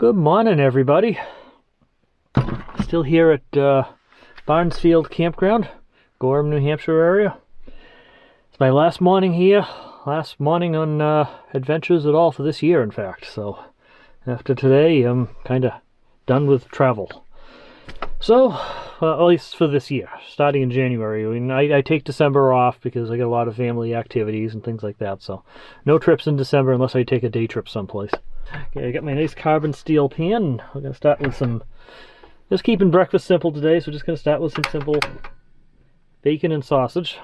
Good morning, everybody. Still here at Barnes Field Campground, Gorham, New Hampshire area. It's my last morning here, last morning on adventures at all for this year, in fact. So after today, I'm kind of done with travel. So, at least for this year, starting in January. I mean, I take December off because I got a lot of family activities and things like that. So no trips in December unless I take a day trip someplace. Okay, I got my nice carbon steel pan. We're going to start with some, just keeping breakfast simple today, so just going to start with some simple bacon and sausage.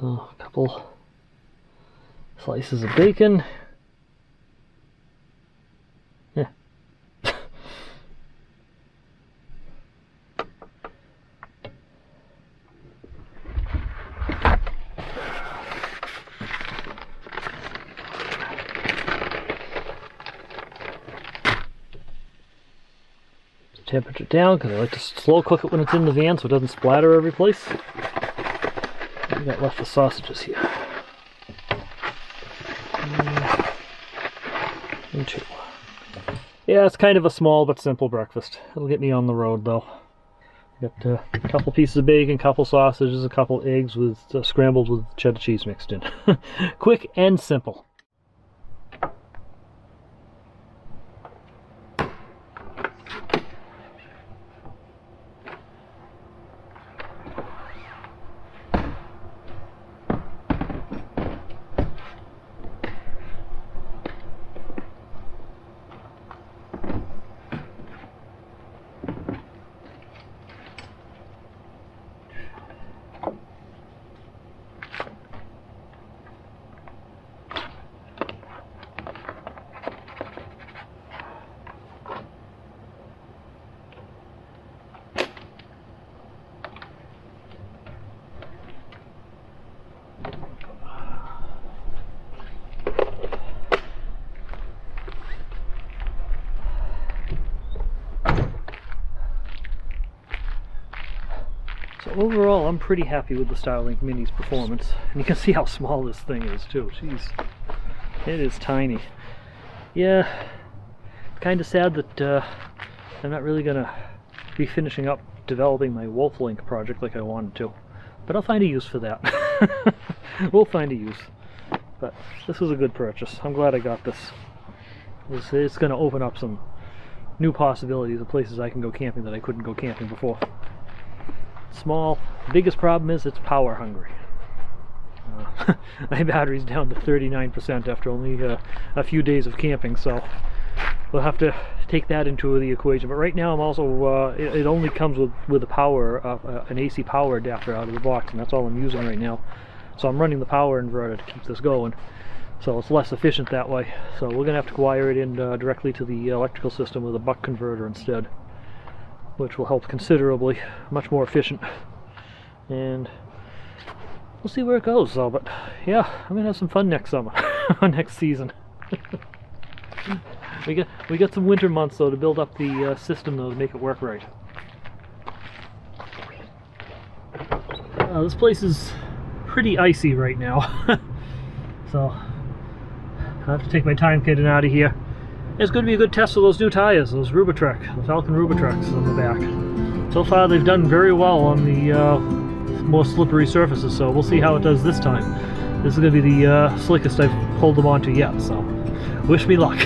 Oh, a couple slices of bacon. Yeah. Temperature down because I like to slow cook it when it's in the van so it doesn't splatter every place. I got left the sausages here. And two. Yeah, it's kind of a small but simple breakfast. It'll get me on the road though. Got a couple pieces of bacon, a couple sausages, a couple eggs with scrambled with cheddar cheese mixed in. Quick and simple. So overall, I'm pretty happy with the Starlink Mini's performance. And you can see how small this thing is too. Jeez, it is tiny. Yeah, kind of sad that I'm not really gonna be finishing up developing my WolfLink project like I wanted to. But I'll find a use for that. We'll find a use. But this was a good purchase. I'm glad I got this. It's gonna open up some new possibilities of places I can go camping that I couldn't go camping before. Small. The biggest problem is it's power hungry. My battery's down to 39% after only a few days of camping, so we'll have to take that into the equation. But right now I'm also, it only comes with a power, an AC power adapter out of the box, and that's all I'm using right now. So I'm running the power inverter to keep this going. So it's less efficient that way. So we're going to have to wire it in directly to the electrical system with a buck converter instead, which will help considerably, much more efficient, and we'll see where it goes. So, but yeah, I'm gonna have some fun next summer, next season. we got some winter months though to build up the system though to make it work right. This place is pretty icy right now, so I have to take my time getting out of here. It's going to be a good test for those new tires, those Rubitrek, the Falcon Rubitreks on the back. So far they've done very well on the more slippery surfaces, so we'll see how it does this time. This is going to be the slickest I've pulled them onto yet, so wish me luck.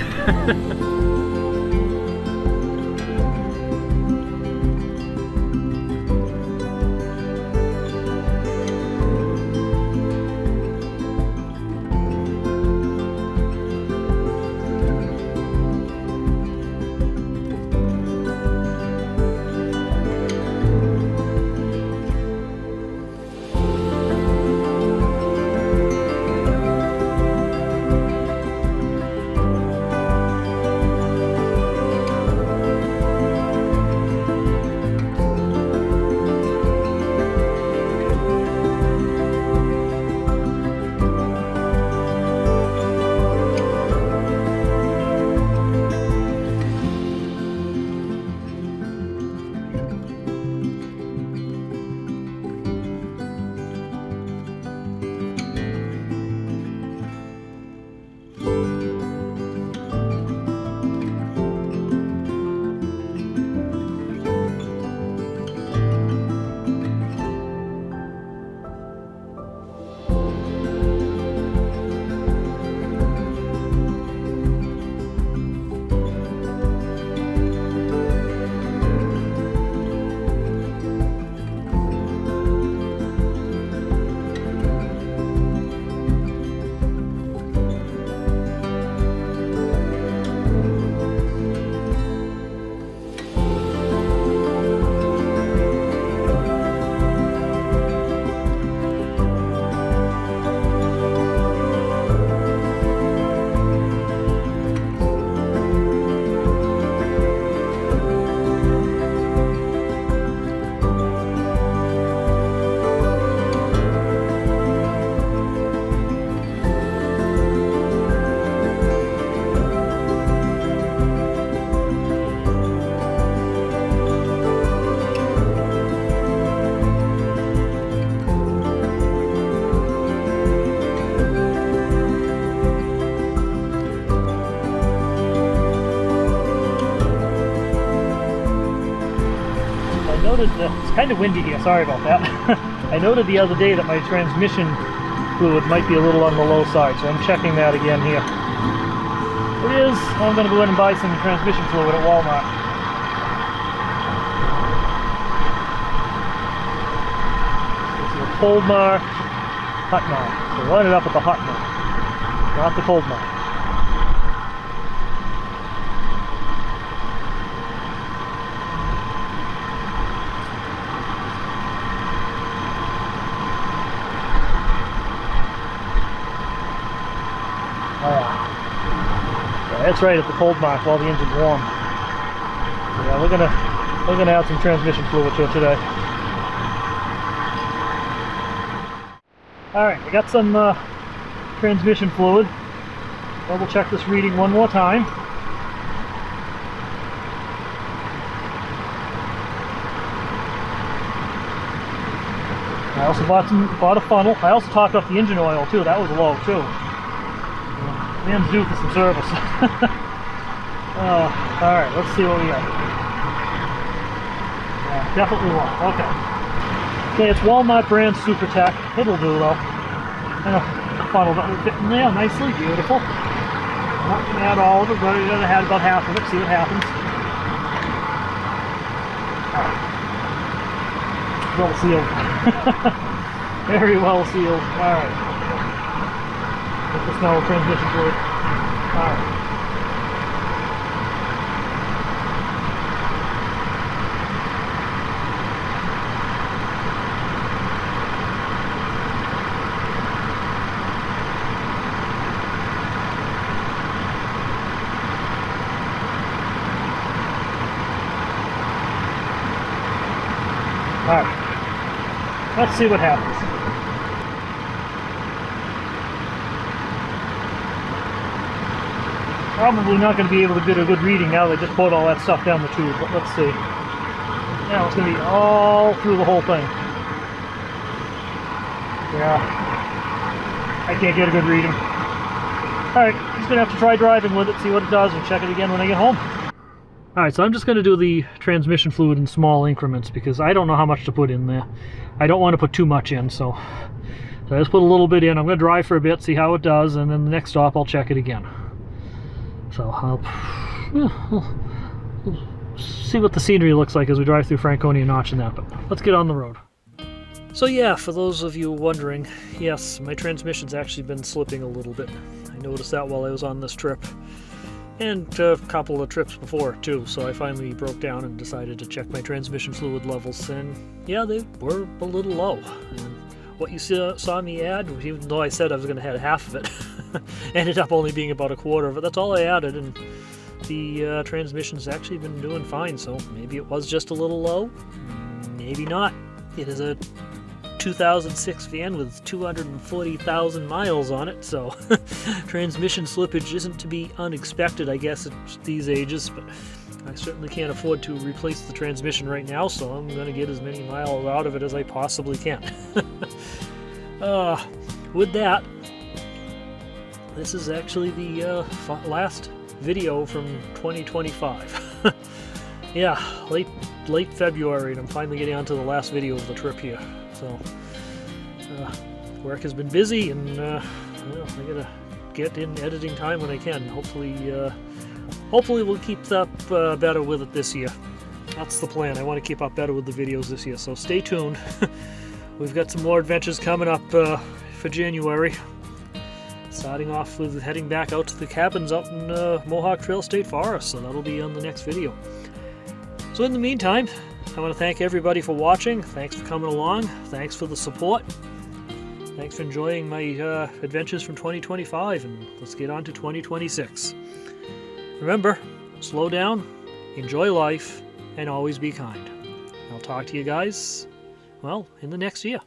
noted that it's kind of windy here, sorry about that. I noted the other day that my transmission fluid might be a little on the low side, so I'm checking that again here. It is. I'm going to go ahead and buy some transmission fluid at Wal-Mart. This is a cold mark, hot mark. So line it up at the hot mark, not the cold mark. That's right at the cold mark while the engine's warm. Yeah, we're gonna add some transmission fluid to it today. All right, I got some transmission fluid. Double check this reading one more time. I also bought a funnel. I also topped off the engine oil too. That was low too. Man's due for some service. Alright, let's see what we got. Yeah, definitely low. Okay. Okay, it's Wal-Mart brand Super Tech. It'll do though. And a funnel that will fit in there nicely, beautiful. Not gonna add all of it, but I'm gonna add about half of it, see what happens. Well sealed. Very well sealed. Alright. Get the smell of transmission fluid. Alright. Alright. Let's see what happens. Probably not going to be able to get a good reading now they just poured all that stuff down the tube, but let's see. Now it's going to be all through the whole thing. Yeah. I can't get a good reading. Alright, just going to have to try driving with it, see what it does, and check it again when I get home. Alright, so I'm just going to do the transmission fluid in small increments because I don't know how much to put in there. I don't want to put too much in, so I just put a little bit in. I'm going to drive for a bit, see how it does, and then the next stop I'll check it again. So I'll see what the scenery looks like as we drive through Franconia Notch and that, but let's get on the road. So yeah, for those of you wondering, yes, my transmission's actually been slipping a little bit. I noticed that while I was on this trip, and a couple of trips before too, so I finally broke down and decided to check my transmission fluid levels, and yeah, they were a little low. And what you saw me add, even though I said I was going to add half of it, ended up only being about a quarter of it. That's all I added, and the transmission's actually been doing fine, so maybe it was just a little low, maybe not. It is a 2006 van with 240,000 miles on it, so transmission slippage isn't to be unexpected, I guess, at these ages, but I certainly can't afford to replace the transmission right now, so I'm going to get as many miles out of it as I possibly can. With that, this is actually the last video from 2025. Yeah, late February, and I'm finally getting onto the last video of the trip here. So, work has been busy, and well, I gotta get in editing time when I can. Hopefully we'll keep up better with it this year. That's the plan. I want to keep up better with the videos this year, so stay tuned. We've got some more adventures coming up for January. Starting off with heading back out to the cabins out in Mohawk Trail State Forest, so that'll be on the next video. So in the meantime, I want to thank everybody for watching. Thanks for coming along. Thanks for the support. Thanks for enjoying my adventures from 2025, and let's get on to 2026. Remember, slow down, enjoy life, and always be kind. I'll talk to you guys, well, in the next year.